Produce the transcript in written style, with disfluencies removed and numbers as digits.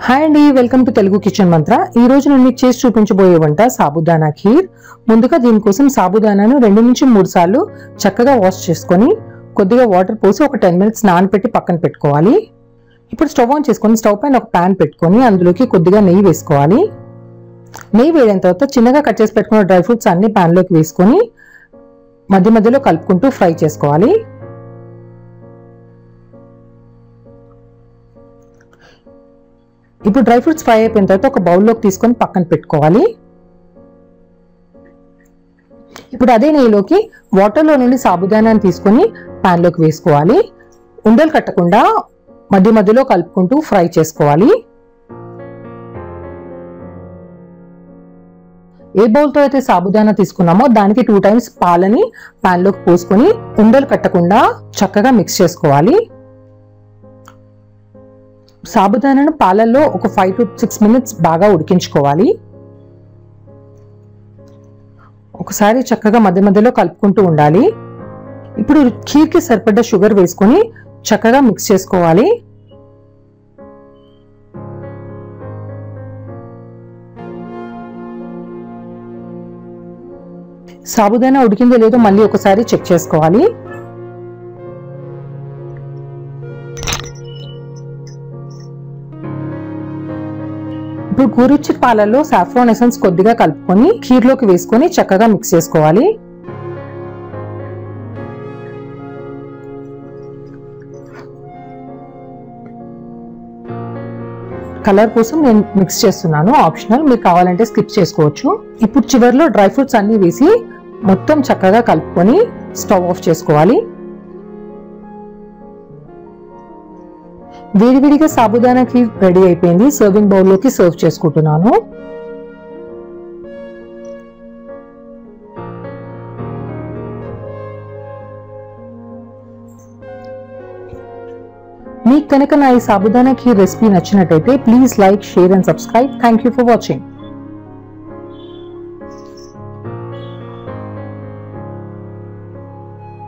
Hi అండి, welcome to Telugu kitchen మంత్ర. ఈ రోజు నేను మీకు చేసి చూపించబోయే వంట సాబుదానా ఖీర్. ముందుగా దీనికోసం సాబుదానాను 2 నుంచి 3 సార్లు చక్కగా వాష్ చేసుకొని కొద్దిగా వాటర్ పోసి ఒక 10 మినిట్స్ నానబెట్టి పక్కన పెట్టుకోవాలి. ఇప్పుడు స్టవ్ ఆన్ చేసుకొని స్టవ్ పైన ఒక ప్యాన్ పెట్టుకొని అందులోకి కొద్దిగా నెయ్యి వేసుకోవాలి. నెయ్యి వేడిన తర్వాత చిన్నగా కట్ చేసి పెట్టుకున్న డ్రై ఫ్రూట్స్ అన్ని ప్యాన్లోకి వేసుకొని మధ్య మధ్యలో కలుపుకుంటూ ఫ్రై చేసుకోవాలి. ఇప్పుడు డ్రై ఫ్రూట్స్ ఫ్రై అయిపోయిన తర్వాత ఒక బౌల్లోకి తీసుకొని పక్కన పెట్టుకోవాలి. ఇప్పుడు అదే నెయ్యిలోకి వాటర్లో నుండి సాబుదానాన్ని తీసుకొని ప్యాన్లోకి వేసుకోవాలి. ఉండలు కట్టకుండా మధ్య మధ్యలో కలుపుకుంటూ ఫ్రై చేసుకోవాలి. ఏ బౌల్తో అయితే సాబుదానా తీసుకున్నామో దానికి 2 టైమ్స్ పాలని ప్యాన్లోకి పోసుకొని ఉండలు కట్టకుండా చక్కగా మిక్స్ చేసుకోవాలి. సాబుదానాను పాలల్లో ఒక 5 to 6 మినిట్స్ బాగా ఉడికించుకోవాలి. ఒకసారి చక్కగా మధ్య మధ్యలో కలుపుకుంటూ ఉండాలి. ఇప్పుడు ఖీర్కి సరిపడ్డ షుగర్ వేసుకొని చక్కగా మిక్స్ చేసుకోవాలి. సాబుదానా ఉడికిందో లేదో మళ్ళీ ఒకసారి చెక్ చేసుకోవాలి. ఇప్పుడు గోరువెచ్చటి పాలల్లో సాఫ్రాన్ ఎసెన్స్ కొద్దిగా కలుపుకొని ఖీర్లోకి వేసుకొని చక్కగా మిక్స్ చేసుకోవాలి. కలర్ కోసం నేను మిక్స్ చేస్తున్నాను, ఆప్షనల్, మీకు కావాలంటే స్కిప్ చేసుకోవచ్చు. ఇప్పుడు చివరిలో డ్రై ఫ్రూట్స్ అన్ని వేసి మొత్తం చక్కగా కలుపుకొని స్టవ్ ఆఫ్ చేసుకోవాలి. వేడివేడిగా సాబుదానా ఖీర్ రెడీ అయిపోయింది. సర్వింగ్ బౌల్లోకి సర్వ్ చేసుకుంటున్నాను. మీకు కనుక నా ఈ సాబుదానా ఖీర్ రెసిపీ నచ్చినట్టయితే please like, share and subscribe. Thank you for watching.